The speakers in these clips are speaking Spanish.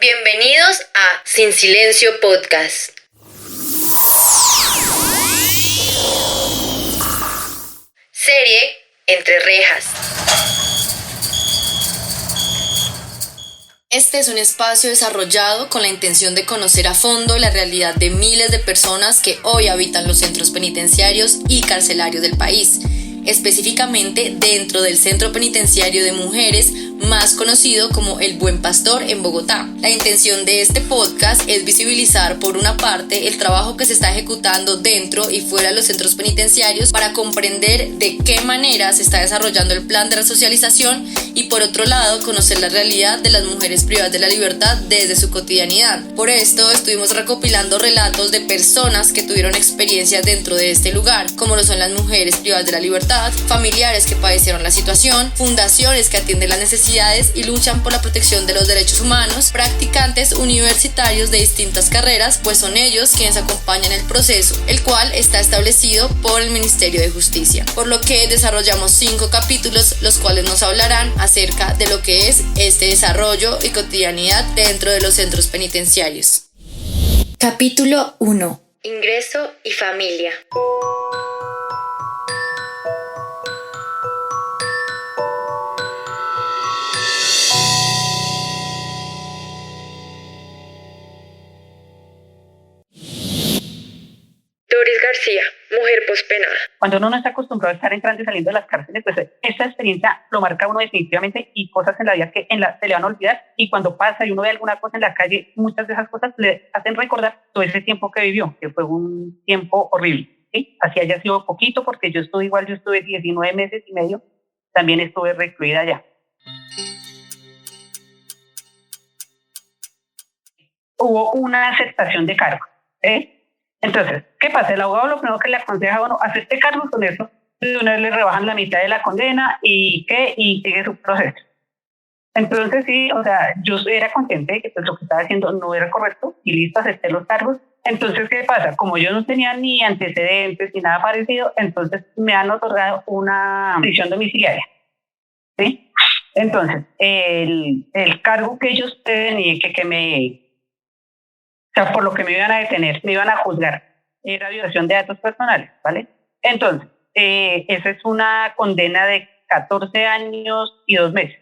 Bienvenidos a Sin Silencio Podcast. Serie Entre Rejas. Este es un espacio desarrollado con la intención de conocer a fondo la realidad de miles de personas que hoy habitan los centros penitenciarios y carcelarios del país, específicamente dentro del Centro Penitenciario de Mujeres, más conocido como El Buen Pastor en Bogotá. La intención de este podcast es visibilizar por una parte el trabajo que se está ejecutando dentro y fuera de los centros penitenciarios para comprender de qué manera se está desarrollando el plan de resocialización y por otro lado conocer la realidad de las mujeres privadas de la libertad desde su cotidianidad. Por esto estuvimos recopilando relatos de personas que tuvieron experiencias dentro de este lugar, como lo son las mujeres privadas de la libertad, familiares que padecieron la situación, fundaciones que atienden las necesidades y luchan por la protección de los derechos humanos, practicantes universitarios de distintas carreras, pues son ellos quienes acompañan el proceso, el cual está establecido por el Ministerio de Justicia. Por lo que desarrollamos 5 capítulos, los cuales nos hablarán acerca de lo que es este desarrollo y cotidianidad dentro de los centros penitenciarios. Capítulo 1. Ingreso y familia. Doris García, mujer pospenada. Cuando uno no está acostumbrado a estar entrando y saliendo de las cárceles, pues esta experiencia lo marca a uno definitivamente y cosas en la vida que se le van a olvidar, y cuando pasa y uno ve alguna cosa en la calle, muchas de esas cosas le hacen recordar todo ese tiempo que vivió, que fue un tiempo horrible, ¿sí? Así haya sido poquito, porque yo estuve 19 meses y medio, también estuve recluida allá. Hubo una aceptación de cargo, ¿eh? Entonces, ¿qué pasa? El abogado lo primero que le aconseja, bueno, hace este cargo con eso, de una vez le rebajan la mitad de la condena y sigue su proceso. Entonces, sí, o sea, yo era consciente de que pues, lo que estaba haciendo no era correcto y listo, acepté los cargos. Entonces, ¿qué pasa? Como yo no tenía ni antecedentes ni nada parecido, entonces me han otorgado una prisión domiciliaria, ¿sí? Entonces, el cargo que ellos tenían o sea, por lo que me iban a detener, me iban a juzgar, era violación de datos personales, ¿vale? Entonces, esa es una condena de 14 años y 2 meses.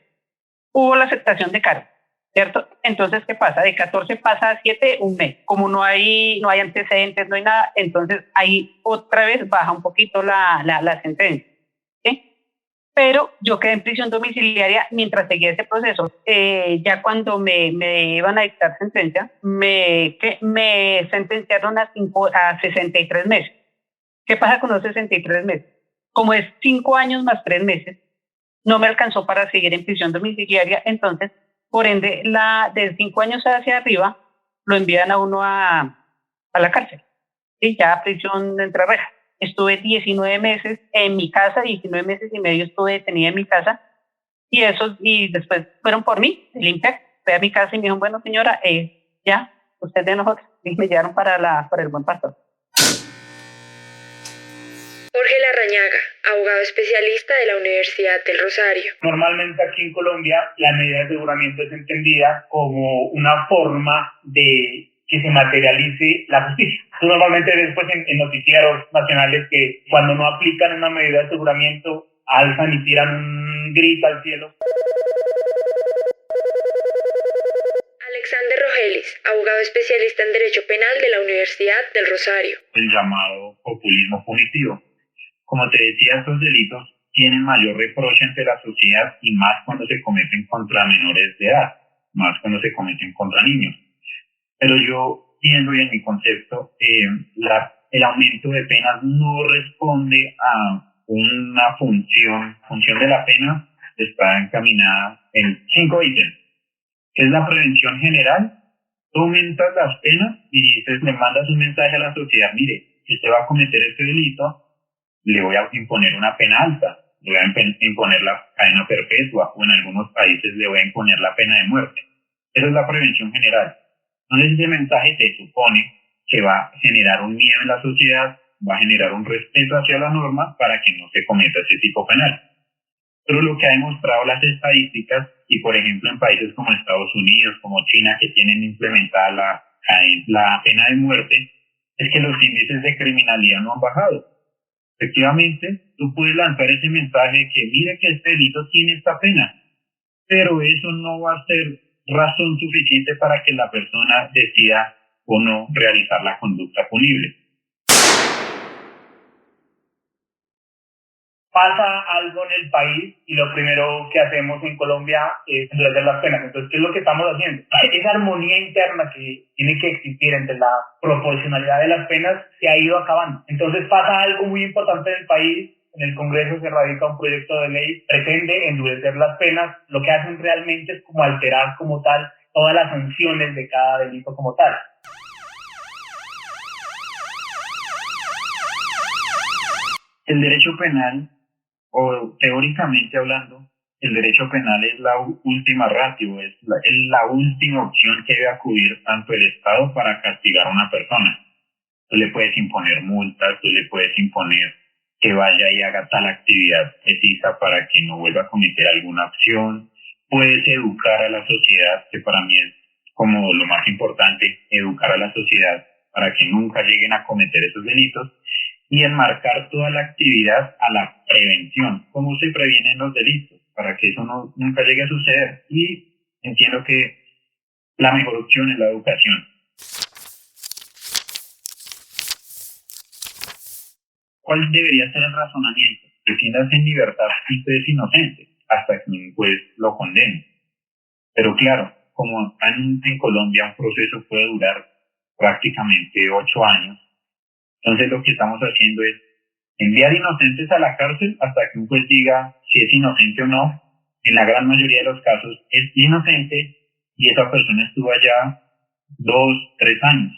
Hubo la aceptación de cargo, ¿cierto? Entonces, ¿qué pasa? De 14 pasa a 7, un mes. Como no hay antecedentes, no hay nada, entonces ahí otra vez baja un poquito la sentencia, ¿sí? Pero yo quedé en prisión domiciliaria mientras seguía ese proceso. Ya cuando me iban a dictar sentencia, me sentenciaron a 63 meses. ¿Qué pasa con los 63 meses? Como es 5 años más 3 meses, no me alcanzó para seguir en prisión domiciliaria, entonces, por ende, de 5 años hacia arriba, lo envían a uno a la cárcel, ¿sí? Ya a prisión de entre rejas. Estuve 19 meses en mi casa, 19 meses y medio estuve detenida en mi casa, y después fueron por mí, el IMPEC, fue a mi casa y me dijo, bueno señora, ya, usted de nosotros, y me llevaron para el Buen Pastor. Jorge Larrañaga, abogado especialista de la Universidad del Rosario. Normalmente aquí en Colombia la medida de aseguramiento es entendida como una forma de que se materialice la justicia. Tú normalmente ves pues, en noticieros nacionales que cuando no aplican una medida de aseguramiento alzan y tiran un grito al cielo. Alexander Rogelis, abogado especialista en Derecho Penal de la Universidad del Rosario. El llamado populismo punitivo. Como te decía, estos delitos tienen mayor reproche entre la sociedad y más cuando se cometen contra menores de edad, más cuando se cometen contra niños. Pero yo pienso y en mi concepto, el aumento de penas no responde a una función de la pena, está encaminada en 5 ítems. Es la prevención general. Tú aumentas las penas y dices, le mandas un mensaje a la sociedad, mire, si usted va a cometer este delito, le voy a imponer una pena alta, le voy a imponer la cadena perpetua o en algunos países le voy a imponer la pena de muerte. Esa es la prevención general. Entonces ese mensaje se supone que va a generar un miedo en la sociedad, va a generar un respeto hacia la norma para que no se cometa ese tipo penal. Pero lo que ha demostrado las estadísticas y por ejemplo en países como Estados Unidos, como China, que tienen implementada la pena de muerte, es que los índices de criminalidad no han bajado. Efectivamente, tú puedes lanzar ese mensaje de que mire que este delito tiene esta pena, pero eso no va a ser razón suficiente para que la persona decida o no realizar la conducta punible. Pasa algo en el país y lo primero que hacemos en Colombia es endurecer las penas. Entonces, ¿qué es lo que estamos haciendo? Esa armonía interna que tiene que existir entre la proporcionalidad de las penas se ha ido acabando. Entonces pasa algo muy importante en el país. En el Congreso se radica un proyecto de ley, pretende endurecer las penas. Lo que hacen realmente es como alterar como tal todas las sanciones de cada delito como tal. El derecho penal, o teóricamente hablando, el derecho penal es la última ratio, es la última opción que debe acudir tanto el Estado para castigar a una persona. Tú le puedes imponer multas, tú le puedes imponer que vaya y haga tal actividad precisa para que no vuelva a cometer alguna acción. Puedes educar a la sociedad, que para mí es como lo más importante, educar a la sociedad para que nunca lleguen a cometer esos delitos, y enmarcar toda la actividad a la prevención, cómo se previenen los delitos, para que eso nunca llegue a suceder. Y entiendo que la mejor opción es la educación. ¿Cuál debería ser el razonamiento? Defiendas en libertad y usted es inocente, hasta que un juez lo condene. Pero claro, como en Colombia un proceso puede durar prácticamente 8 años, entonces lo que estamos haciendo es enviar inocentes a la cárcel hasta que un juez diga si es inocente o no. En la gran mayoría de los casos es inocente y esa persona estuvo allá 2, 3 años.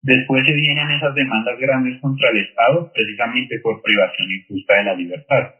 Después se vienen esas demandas grandes contra el Estado, precisamente por privación injusta de la libertad.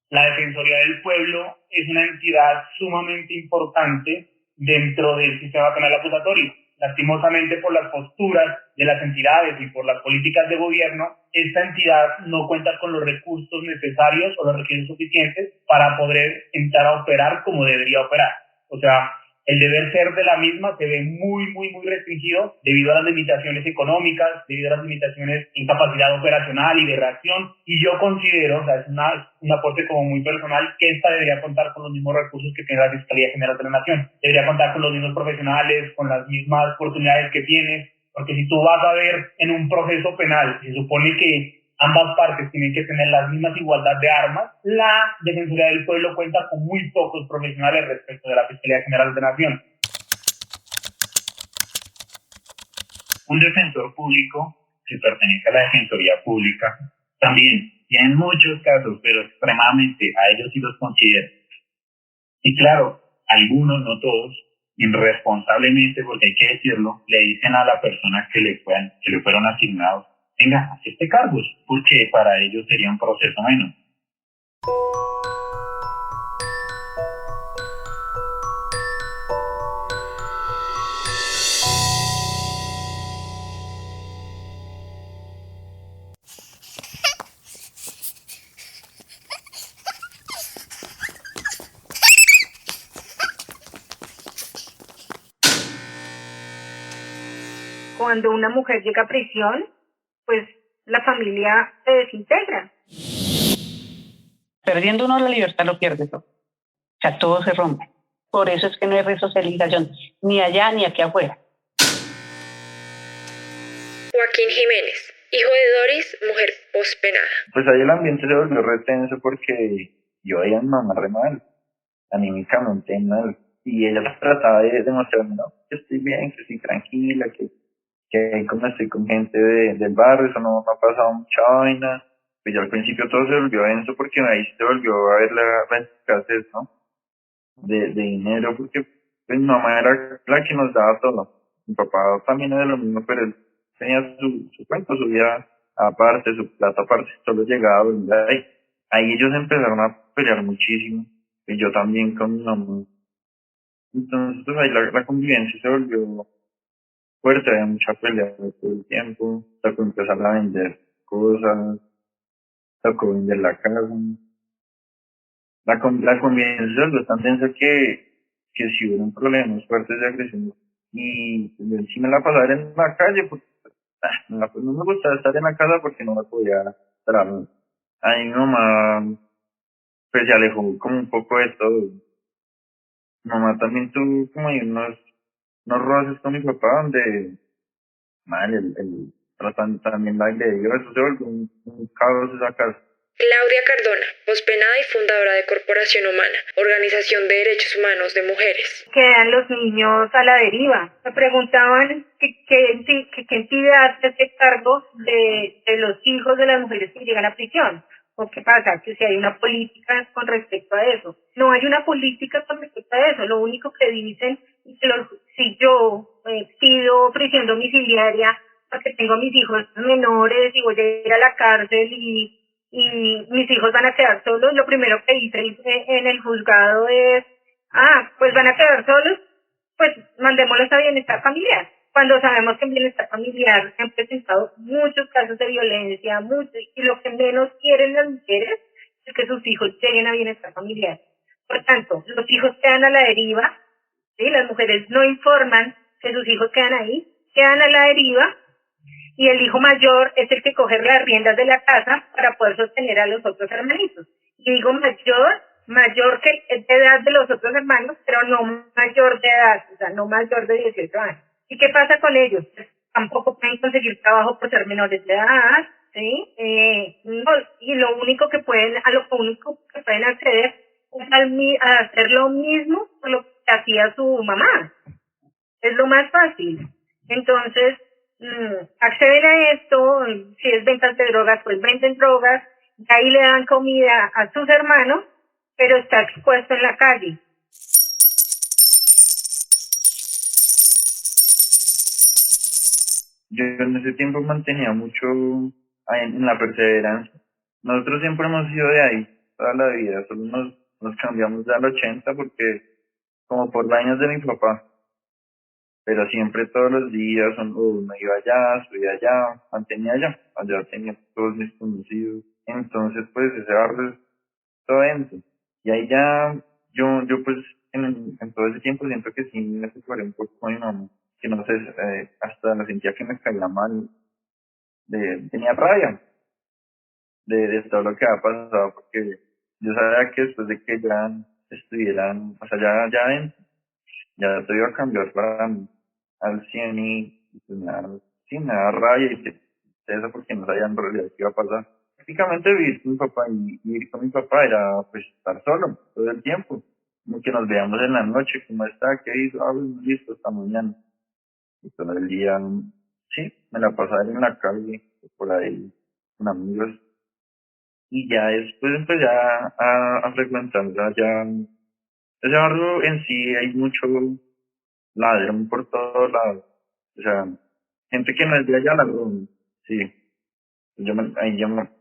La Defensoría del Pueblo es una entidad sumamente importante dentro del sistema penal acusatorio. Lastimosamente, por las posturas de las entidades y por las políticas de gobierno, esta entidad no cuenta con los recursos necesarios o los recursos suficientes para poder entrar a operar como debería operar. O sea, el deber ser de la misma se ve muy restringido debido a las limitaciones económicas, debido a las limitaciones en capacidad operacional y de reacción. Y yo considero, o sea, es un aporte como muy personal, que esta debería contar con los mismos recursos que tiene la Fiscalía General de la Nación. Debería contar con los mismos profesionales, con las mismas oportunidades que tiene, porque si tú vas a ver en un proceso penal, se supone que ambas partes tienen que tener la misma igualdad de armas. La Defensoría del Pueblo cuenta con muy pocos profesionales respecto de la Fiscalía General de la Nación. Un defensor público que pertenece a la Defensoría Pública también tienen muchos casos, pero extremadamente a ellos sí los considero. Y claro, algunos, no todos, irresponsablemente, porque hay que decirlo, le dicen a la persona que le fueron asignados: venga, acepte cargos, porque para ellos sería un proceso menos. Cuando una mujer llega a prisión, pues la familia se desintegra. Perdiendo uno la libertad lo pierde todo. O sea, todo se rompe. Por eso es que no hay resocialización, ni allá ni aquí afuera. Joaquín Jiménez, hijo de Doris, mujer pospenada. Pues ahí el ambiente se volvió re tenso porque yo veía a mi mamá re mal, anímicamente mal. Y ella trataba de demostrarme, no, que estoy bien, que estoy tranquila, que como estoy con gente del barrio, eso no ha pasado mucha vaina. Pues ya al principio todo se volvió denso porque ahí se volvió a ver la escasez, ¿no? De dinero, porque pues mi mamá era la que nos daba todo. Mi papá también era lo mismo, pero él tenía su cuenta, su vida aparte, su plata aparte, solo llegaba a dormir ahí. Ahí ellos empezaron a pelear muchísimo, y yo también con mi mamá. Entonces pues ahí la convivencia se volvió fuerte, había mucha pelea todo el tiempo, tocó empezar a vender cosas, tocó vender la casa. la convivencia se volvió tan densa que si hubieron problemas fuertes de agresión y yo sí me la pasaba en la calle, porque no me gustaba estar en la casa porque no me podía estar. Ahí mi mamá pues se alejó como un poco de todo. Mi mamá también tuvo como ahí unos roces con mi papá donde mal, tratando también la agredió, eso se volvió un caos esa casa. Claudia Cardona, pospenada y fundadora de Corporación Humana, organización de derechos humanos de mujeres. Quedan los niños a la deriva. Me preguntaban qué entidad se hace cargo de los hijos de las mujeres que llegan a prisión. ¿O qué pasa? Que si hay una política con respecto a eso. No hay una política con respecto a eso. Lo único que dicen es que si yo pido prisión domiciliaria porque tengo a mis hijos menores y voy a ir a la cárcel y mis hijos van a quedar solos, lo primero que dice en el juzgado es, pues van a quedar solos, pues mandémoslos a bienestar familiar. Cuando sabemos que en bienestar familiar se han presentado muchos casos de violencia, y lo que menos quieren las mujeres es que sus hijos lleguen a bienestar familiar. Por tanto, los hijos quedan a la deriva, ¿sí? Las mujeres no informan que sus hijos quedan ahí, quedan a la deriva, y el hijo mayor es el que coge las riendas de la casa para poder sostener a los otros hermanitos. Y digo mayor que de edad de los otros hermanos, pero no mayor de edad, o sea, no mayor de 18 años. ¿Y qué pasa con ellos? Pues, tampoco pueden conseguir trabajo por ser menores de edad, ¿sí? No, y lo único que pueden acceder es a hacer lo mismo por lo que hacía su mamá. Es lo más fácil. Entonces, acceden a esto, si es ventas de drogas, pues venden drogas, de ahí le dan comida a sus hermanos, pero está expuesto en la calle. Yo en ese tiempo mantenía mucho en la perseverancia. Nosotros siempre hemos sido de ahí toda la vida, solo nos cambiamos ya al 80 porque como por vainas de mi papá. Pero siempre todos los días me iba allá, subía allá, mantenía allá tenía todos mis conocidos. Entonces pues ese barrio es todo denso. Y ahí ya yo pues en todo ese tiempo siento que sí me separé un poco con mi mamá, que no sé, hasta la sentía que me caía mal, tenía rabia de todo lo que había pasado, porque yo sabía que después de que ya estuvieran, o sea, ya todo iba a cambiar para mí al 100 y pues me da rabia y tristeza porque no sabía en realidad qué iba a pasar. Prácticamente vivir con mi papá y vivir con mi papá era pues estar solo todo el tiempo. Como que nos veíamos en la noche, ¿cómo está? ¿Qué hizo? Pues, listo, hasta mañana. Y todo el día, sí, me la pasaba en la calle, por ahí, con amigos. Y ya después empecé a frecuentar ya ese barrio en sí hay mucho ladrón por todos lados. O sea, gente que no es de allá ladrón. Sí.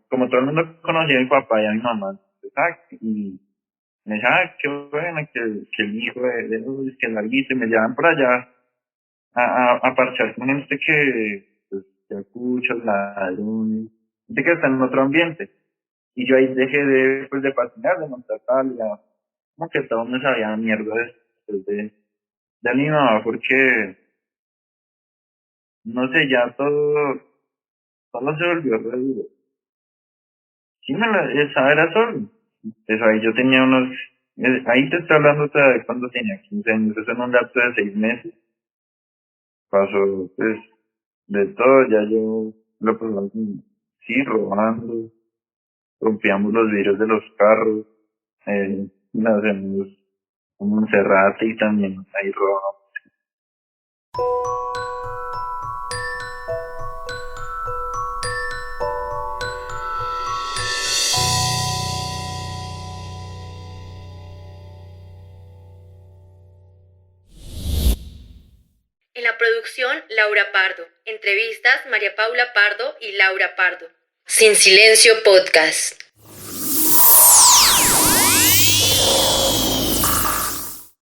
Como todo el mundo conocía a mi papá y a mi mamá, y me decía, qué bueno que el hijo de Luis, que el larguito, y me llevan por allá a parchar con gente que, pues, que escuchas, ladrones, gente que está en otro ambiente. Y yo ahí dejé de patinar, de montar tal, ya, como que todo me sabía mierda después de mi mamá, porque, no sé, ya todo se volvió re duro. Sí, esa era solo. Pues ahí yo tenía ahí te estoy hablando de cuando tenía 15 años, eso en un lapso de 6 meses. Pasó, pues, de todo, ya yo lo pasaba, sí, robando, rompíamos los vidrios de los carros, nos hacemos un Monserrate y también ahí robamos. En la producción, Laura Pardo. Entrevistas, María Paula Pardo y Laura Pardo. Sin Silencio Podcast.